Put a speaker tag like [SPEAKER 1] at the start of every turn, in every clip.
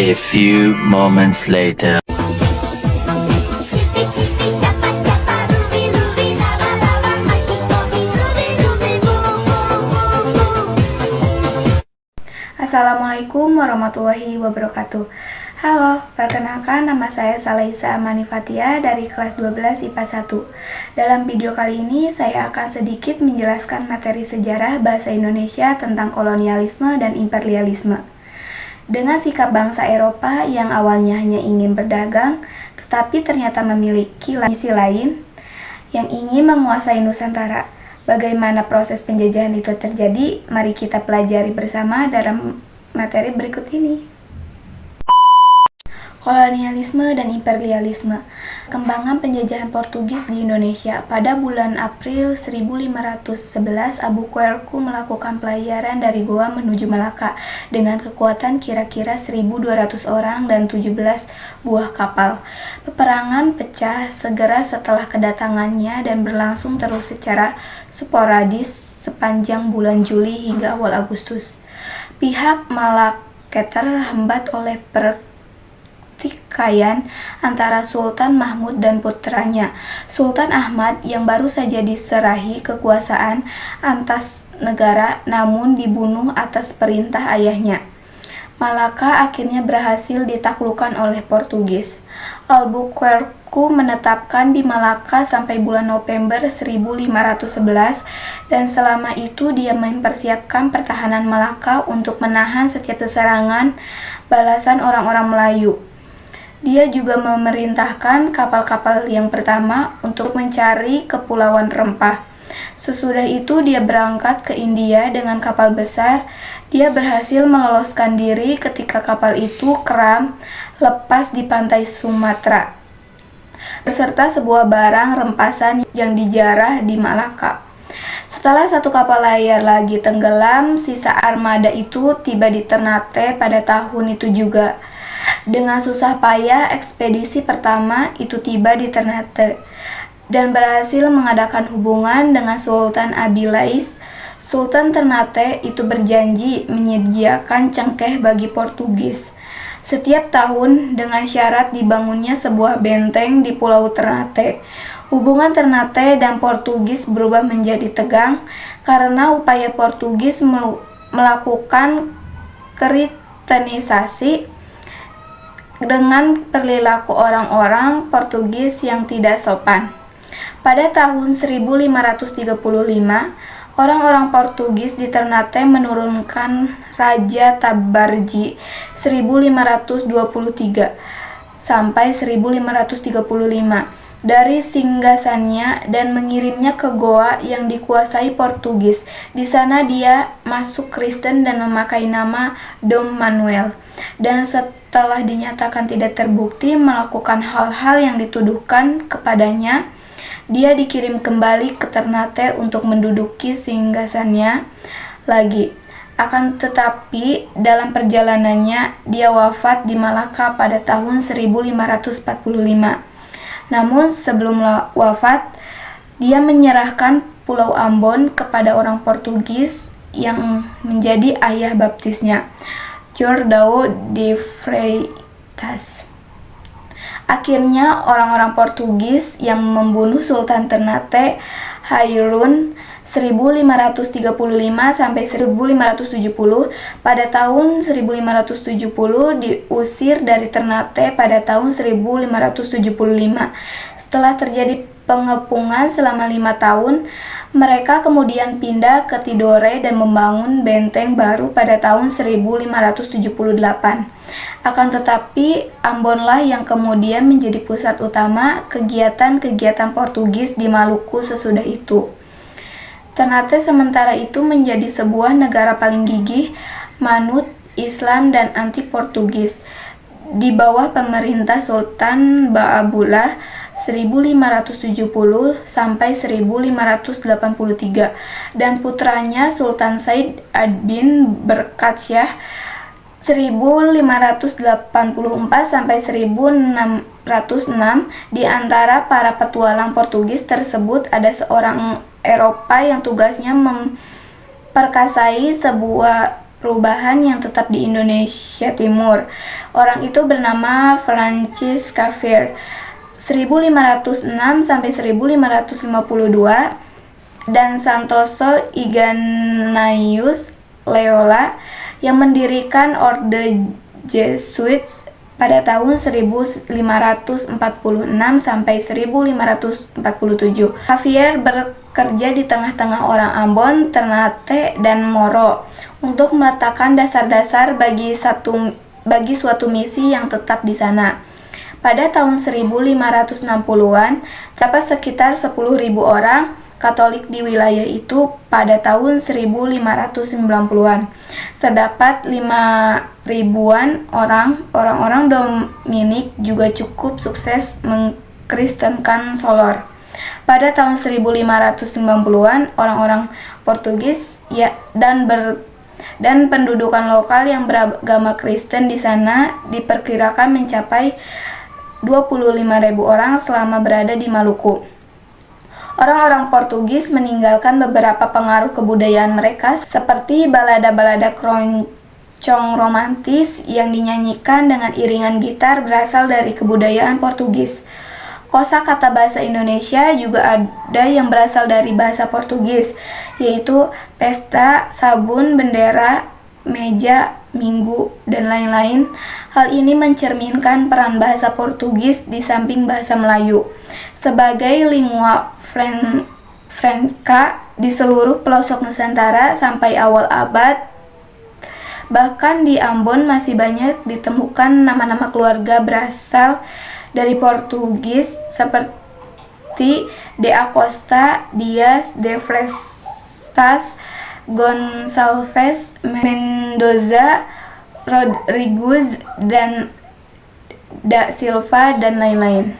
[SPEAKER 1] A few moments later.
[SPEAKER 2] Assalamualaikum warahmatullahi wabarakatuh. Halo, perkenalkan nama saya Salaisa Manifatia dari kelas 12 IPA 1. Dalam video kali ini saya akan sedikit menjelaskan materi sejarah bahasa Indonesia tentang kolonialisme dan imperialisme. Dengan sikap bangsa Eropa yang awalnya hanya ingin berdagang, tetapi ternyata memiliki misi lain yang ingin menguasai Nusantara. Bagaimana proses penjajahan itu terjadi? Mari kita pelajari bersama dalam materi berikut ini. Kolonialisme dan imperialisme. Kembangan penjajahan Portugis di Indonesia. Pada bulan April 1511, Abu Quercus melakukan pelayaran dari Goa menuju Malaka dengan kekuatan kira-kira 1.200 orang dan 17 buah kapal. Peperangan pecah segera setelah kedatangannya dan berlangsung terus secara sporadis sepanjang bulan Juli hingga awal Agustus. Pihak Malaka terhambat oleh pertikaian antara Sultan Mahmud dan putranya, Sultan Ahmad, yang baru saja diserahi kekuasaan atas negara namun dibunuh atas perintah ayahnya. Malaka akhirnya berhasil ditaklukkan oleh Portugis. Albuquerque menetapkan di Malaka sampai bulan November 1511 dan selama itu dia mempersiapkan pertahanan Malaka untuk menahan setiap serangan balasan orang-orang Melayu. Dia juga memerintahkan kapal-kapal yang pertama untuk mencari kepulauan rempah. Sesudah itu dia berangkat ke India dengan kapal besar. Dia berhasil meloloskan diri ketika kapal itu keram lepas di pantai Sumatera, beserta sebuah barang rempasan yang dijarah di Malaka. Setelah satu kapal layar lagi tenggelam, sisa armada itu tiba di Ternate pada tahun itu juga. Dengan susah payah, ekspedisi pertama itu tiba di Ternate dan berhasil mengadakan hubungan dengan Sultan Abilais. Sultan Ternate itu berjanji menyediakan cengkeh bagi Portugis setiap tahun dengan syarat dibangunnya sebuah benteng di Pulau Ternate. Hubungan Ternate dan Portugis berubah menjadi tegang karena upaya Portugis melakukan kritenisasi dengan perilaku orang-orang Portugis yang tidak sopan. Pada tahun 1535, orang-orang Portugis di Ternate menurunkan Raja Tabarji 1523 sampai 1535 dari singgasannya dan mengirimnya ke Goa yang dikuasai Portugis. Di sana dia masuk Kristen dan memakai nama Dom Manuel. Dan setelah dinyatakan tidak terbukti melakukan hal-hal yang dituduhkan kepadanya, dia dikirim kembali ke Ternate untuk menduduki singgasannya lagi. Akan tetapi dalam perjalanannya dia wafat di Malaka pada tahun 1545. Namun sebelum wafat, dia menyerahkan Pulau Ambon kepada orang Portugis yang menjadi ayah baptisnya, Jordão de Freitas. Akhirnya orang-orang Portugis yang membunuh Sultan Ternate Hairun 1535 sampai 1570. Pada tahun 1570 diusir dari Ternate pada tahun 1575. Setelah terjadi pengepungan selama 5 tahun, mereka kemudian pindah ke Tidore dan membangun benteng baru pada tahun 1578. Akan tetapi, Ambonlah yang kemudian menjadi pusat utama kegiatan-kegiatan Portugis di Maluku sesudah itu. Ternate sementara itu menjadi sebuah negara paling gigih, manut Islam dan anti-Portugis di bawah pemerintah Sultan Baabullah 1570 sampai 1583 dan putranya Sultan Said bin Berkatsyah 1584 sampai 1606. Di antara para petualang Portugis tersebut ada seorang Eropa yang tugasnya memperkasai sebuah perubahan yang tetap di Indonesia Timur. Orang itu bernama Francis Xavier 1506 sampai 1552 dan Santoso Ignatius Loyola yang mendirikan Orde Jesuits pada tahun 1546 sampai 1547. Xavier bekerja di tengah-tengah orang Ambon, Ternate, dan Moro untuk meletakkan dasar-dasar bagi suatu misi yang tetap di sana. Pada tahun 1560-an, terdapat sekitar 10.000 orang Katolik di wilayah itu. Pada tahun 1590-an, terdapat 5.000-an orang-orang Dominik juga cukup sukses mengkristenkan Solor. Pada tahun 1590-an, orang-orang Portugis dan pendudukan lokal yang beragama Kristen di sana diperkirakan mencapai 25.000 orang selama berada di Maluku. Orang-orang Portugis meninggalkan beberapa pengaruh kebudayaan mereka seperti balada-balada keroncong romantis yang dinyanyikan dengan iringan gitar berasal dari kebudayaan Portugis. Kosakata bahasa Indonesia juga ada yang berasal dari bahasa Portugis, yaitu pesta, sabun, bendera, meja, minggu, dan lain-lain. Hal ini mencerminkan peran bahasa Portugis di samping bahasa Melayu sebagai lingua franca di seluruh pelosok Nusantara sampai awal abad. Bahkan di Ambon masih banyak ditemukan nama-nama keluarga berasal dari Portugis seperti de Acosta, Dias, de Freitas, Gonçalves, Mendoza, Rodrigues, dan da Silva, dan lain-lain.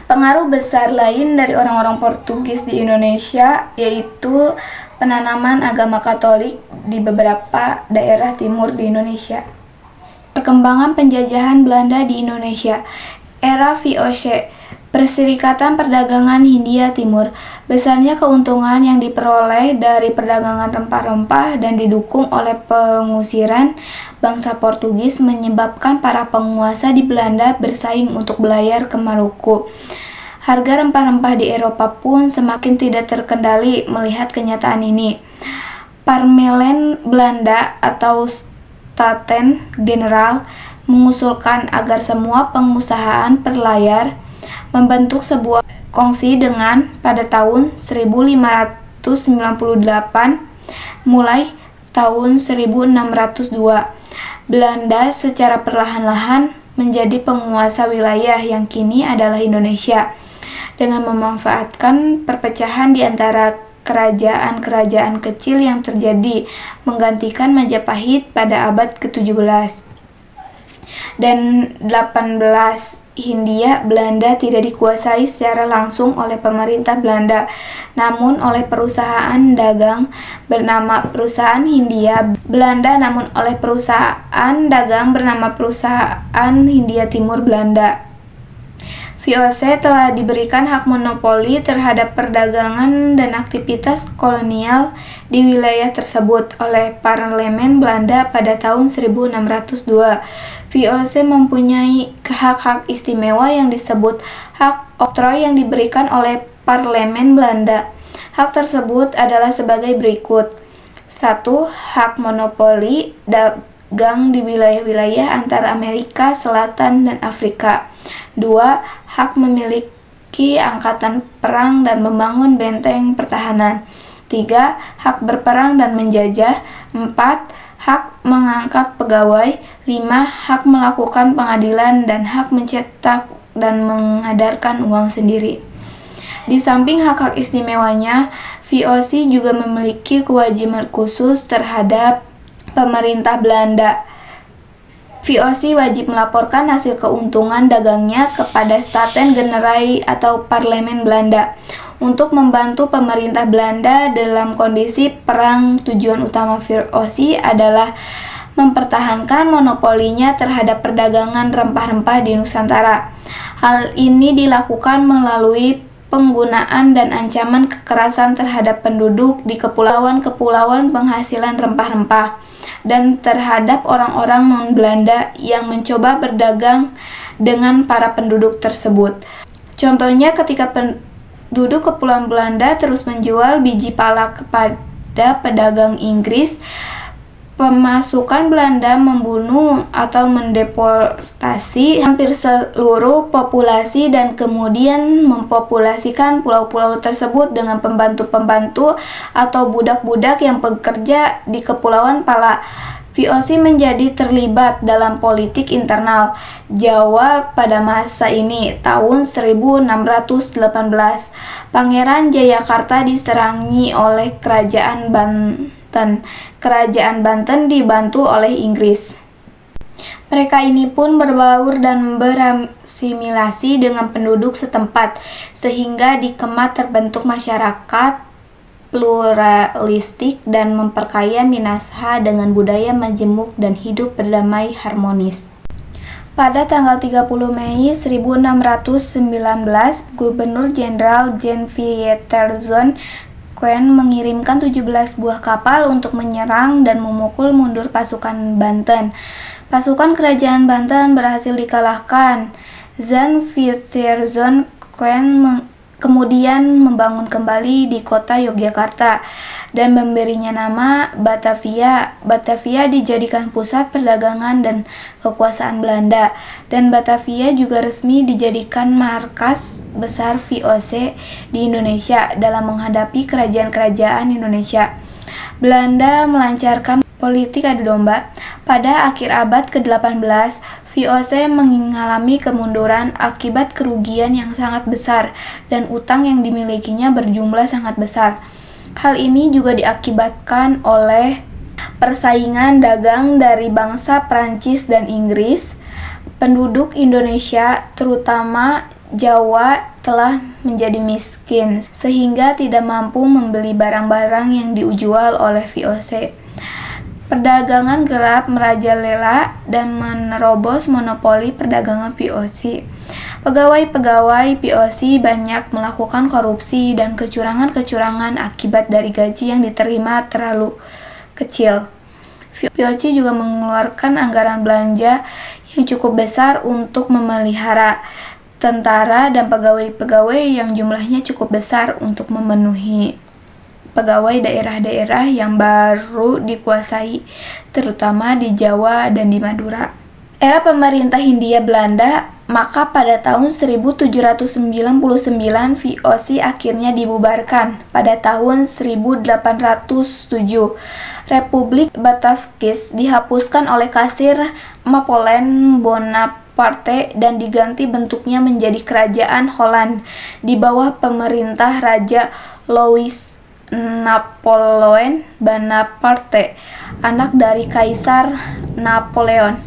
[SPEAKER 2] Pengaruh besar lain dari orang-orang Portugis di Indonesia yaitu penanaman agama Katolik di beberapa daerah timur di Indonesia. Perkembangan penjajahan Belanda di Indonesia. Era VOC, Perserikatan Perdagangan Hindia Timur. Besarnya keuntungan yang diperoleh dari perdagangan rempah-rempah dan didukung oleh pengusiran bangsa Portugis menyebabkan para penguasa di Belanda bersaing untuk belayar ke Maluku. Harga rempah-rempah di Eropa pun semakin tidak terkendali melihat kenyataan ini. Parlemen Belanda atau Staten Generaal mengusulkan agar semua pengusahaan perlayar membentuk sebuah kongsi dengan pada tahun 1598 mulai tahun 1602 Belanda secara perlahan-lahan menjadi penguasa wilayah yang kini adalah Indonesia dengan memanfaatkan perpecahan di antara kerajaan-kerajaan kecil yang terjadi menggantikan Majapahit pada abad ke-17 dan 18. Hindia Belanda tidak dikuasai secara langsung oleh pemerintah Belanda, namun oleh perusahaan dagang bernama Perusahaan Hindia Belanda, Perusahaan Hindia Timur Belanda. VOC telah diberikan hak monopoli terhadap perdagangan dan aktivitas kolonial di wilayah tersebut oleh Parlemen Belanda pada tahun 1602. VOC mempunyai hak-hak istimewa yang disebut hak oktroy yang diberikan oleh Parlemen Belanda. Hak tersebut adalah sebagai berikut. 1. Hak monopoli dagang di wilayah-wilayah antara Amerika Selatan dan Afrika. 2. Hak memiliki angkatan perang dan membangun benteng pertahanan. 3. Hak berperang dan menjajah. 4. Hak mengangkat pegawai. 5. Hak melakukan pengadilan dan hak mencetak dan mengedarkan uang sendiri. Di samping hak-hak istimewanya, VOC juga memiliki kewajiban khusus terhadap pemerintah Belanda. VOC wajib melaporkan hasil keuntungan dagangnya kepada Staten Generaal atau Parlemen Belanda. Untuk membantu pemerintah Belanda dalam kondisi perang, tujuan utama VOC adalah mempertahankan monopolinya terhadap perdagangan rempah-rempah di Nusantara. Hal ini dilakukan melalui penggunaan dan ancaman kekerasan terhadap penduduk di kepulauan-kepulauan penghasilan rempah-rempah, dan terhadap orang-orang non-Belanda yang mencoba berdagang dengan para penduduk tersebut. Contohnya ketika penduduk kepulauan Belanda terus menjual biji pala kepada pedagang Inggris, pemasukan Belanda membunuh atau mendeportasi hampir seluruh populasi dan kemudian mempopulasikan pulau-pulau tersebut dengan pembantu-pembantu atau budak-budak yang bekerja di kepulauan pala. VOC menjadi terlibat dalam politik internal Jawa pada masa ini. Tahun 1618, Pangeran Jayakarta diserangi oleh Kerajaan Banten. Kerajaan Banten dibantu oleh Inggris. Mereka ini pun berbaur dan berasimilasi dengan penduduk setempat, sehingga di Kemat terbentuk masyarakat pluralistik dan memperkaya Minahasa dengan budaya majemuk dan hidup berdamai harmonis. Pada tanggal 30 Mei 1619, Gubernur Jenderal Jan Pieterszoon Koen mengirimkan 17 buah kapal untuk menyerang dan memukul mundur pasukan Banten. Pasukan kerajaan Banten berhasil dikalahkan. Jan Pieterszoon Koen kemudian membangun kembali di kota Yogyakarta dan memberinya nama Batavia. Batavia dijadikan pusat perdagangan dan kekuasaan Belanda, dan Batavia juga resmi dijadikan markas besar VOC di Indonesia dalam menghadapi kerajaan-kerajaan Indonesia. Belanda melancarkan politik adu domba. Pada akhir abad ke-18, VOC mengalami kemunduran akibat kerugian yang sangat besar dan utang yang dimilikinya berjumlah sangat besar. Hal ini juga diakibatkan oleh persaingan dagang dari bangsa Prancis dan Inggris. Penduduk Indonesia, terutama Jawa, telah menjadi miskin sehingga tidak mampu membeli barang-barang yang dijual oleh VOC. Perdagangan gelap merajalela dan menerobos monopoli perdagangan VOC. Pegawai-pegawai VOC banyak melakukan korupsi dan kecurangan-kecurangan akibat dari gaji yang diterima terlalu kecil. VOC juga mengeluarkan anggaran belanja yang cukup besar untuk memelihara tentara dan pegawai-pegawai yang jumlahnya cukup besar untuk memenuhi pegawai daerah-daerah yang baru dikuasai, terutama di Jawa dan di Madura. Era pemerintah Hindia Belanda, maka pada tahun 1799 VOC akhirnya dibubarkan. Pada tahun 1807, Republik Batavia dihapuskan oleh Kaisar Napoleon Bonaparte dan diganti bentuknya menjadi Kerajaan Holland di bawah pemerintah Raja Louis Napoleon Bonaparte, anak dari Kaisar Napoleon.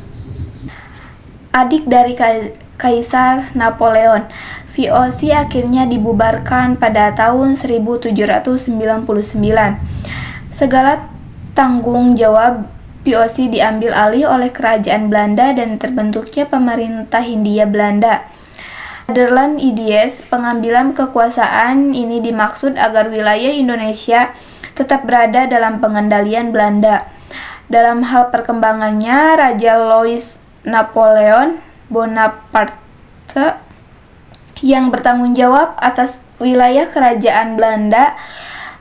[SPEAKER 2] Adik dari Kaisar Napoleon, VOC akhirnya dibubarkan pada tahun 1799. Segala tanggung jawab VOC diambil alih oleh Kerajaan Belanda dan terbentuknya Pemerintah Hindia Belanda. Nederland IDS, pengambilan kekuasaan ini dimaksud agar wilayah Indonesia tetap berada dalam pengendalian Belanda. Dalam hal perkembangannya, Raja Louis Napoleon Bonaparte yang bertanggung jawab atas wilayah kerajaan Belanda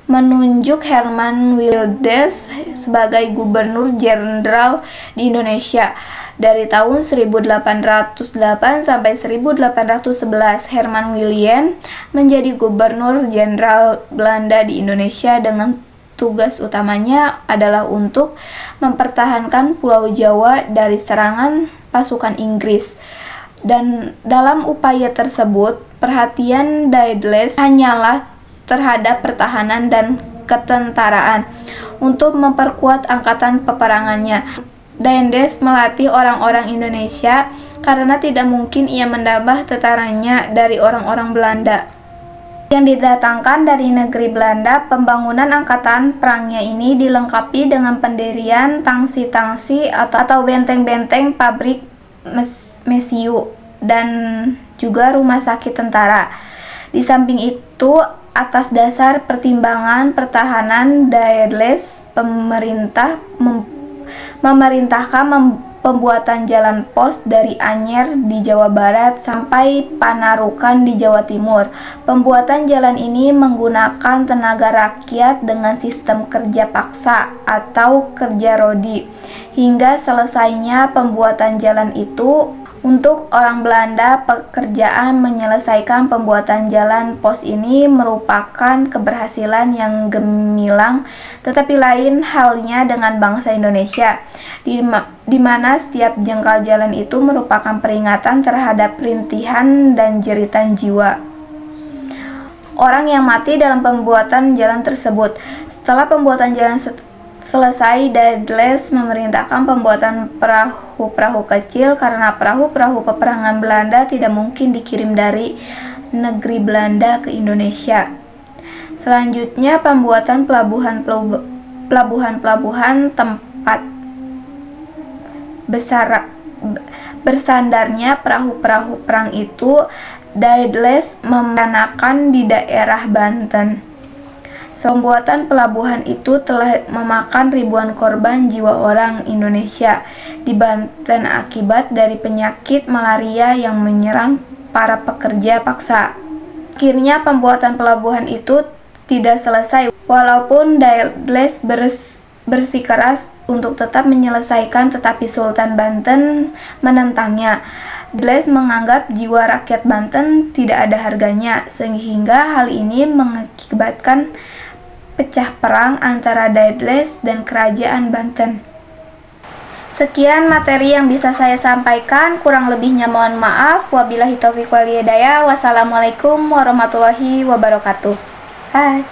[SPEAKER 2] menunjuk Herman Wilders sebagai Gubernur Jenderal di Indonesia. Dari tahun 1808 sampai 1811, Herman Willem menjadi Gubernur Jenderal Belanda di Indonesia dengan tugas utamanya adalah untuk mempertahankan Pulau Jawa dari serangan pasukan Inggris. Dan dalam upaya tersebut, perhatian Daedalus hanyalah terhadap pertahanan dan ketentaraan untuk memperkuat angkatan peperangannya. Daedalus melatih orang-orang Indonesia karena tidak mungkin ia menambah tentaranya dari orang-orang Belanda yang didatangkan dari negeri Belanda. Pembangunan angkatan perangnya ini dilengkapi dengan pendirian tangsi-tangsi atau benteng-benteng, pabrik mesiu, dan juga rumah sakit tentara. Di samping itu, atas dasar pertimbangan pertahanan Daedalus, memerintahkan pembuatan jalan pos dari Anyer di Jawa Barat sampai Panarukan di Jawa Timur. Pembuatan jalan ini menggunakan tenaga rakyat dengan sistem kerja paksa atau kerja rodi. Hingga selesainya pembuatan jalan itu, untuk orang Belanda, pekerjaan menyelesaikan pembuatan jalan pos ini merupakan keberhasilan yang gemilang, tetapi lain halnya dengan bangsa Indonesia, di mana setiap jengkal jalan itu merupakan peringatan terhadap rintihan dan jeritan jiwa orang yang mati dalam pembuatan jalan tersebut. Setelah pembuatan jalan selesai, Daedalus memerintahkan pembuatan perahu-perahu kecil karena perahu-perahu peperangan Belanda tidak mungkin dikirim dari negeri Belanda ke Indonesia. Selanjutnya, pembuatan pelabuhan tempat bersandarnya perahu-perahu perang itu Daedalus merencanakan di daerah Banten. Pembuatan pelabuhan itu telah memakan ribuan korban jiwa orang Indonesia di Banten akibat dari penyakit malaria yang menyerang para pekerja paksa. Akhirnya pembuatan pelabuhan itu tidak selesai, walaupun Daedalus bersikeras untuk tetap menyelesaikan, tetapi Sultan Banten menentangnya. Daedalus menganggap jiwa rakyat Banten tidak ada harganya, sehingga hal ini mengakibatkan pecah perang antara Daedalus dan kerajaan Banten. Sekian materi yang bisa saya sampaikan, kurang lebihnya mohon maaf. Wabillahi taufiq wal hidayah. Wassalamualaikum warahmatullahi wabarakatuh. Hai.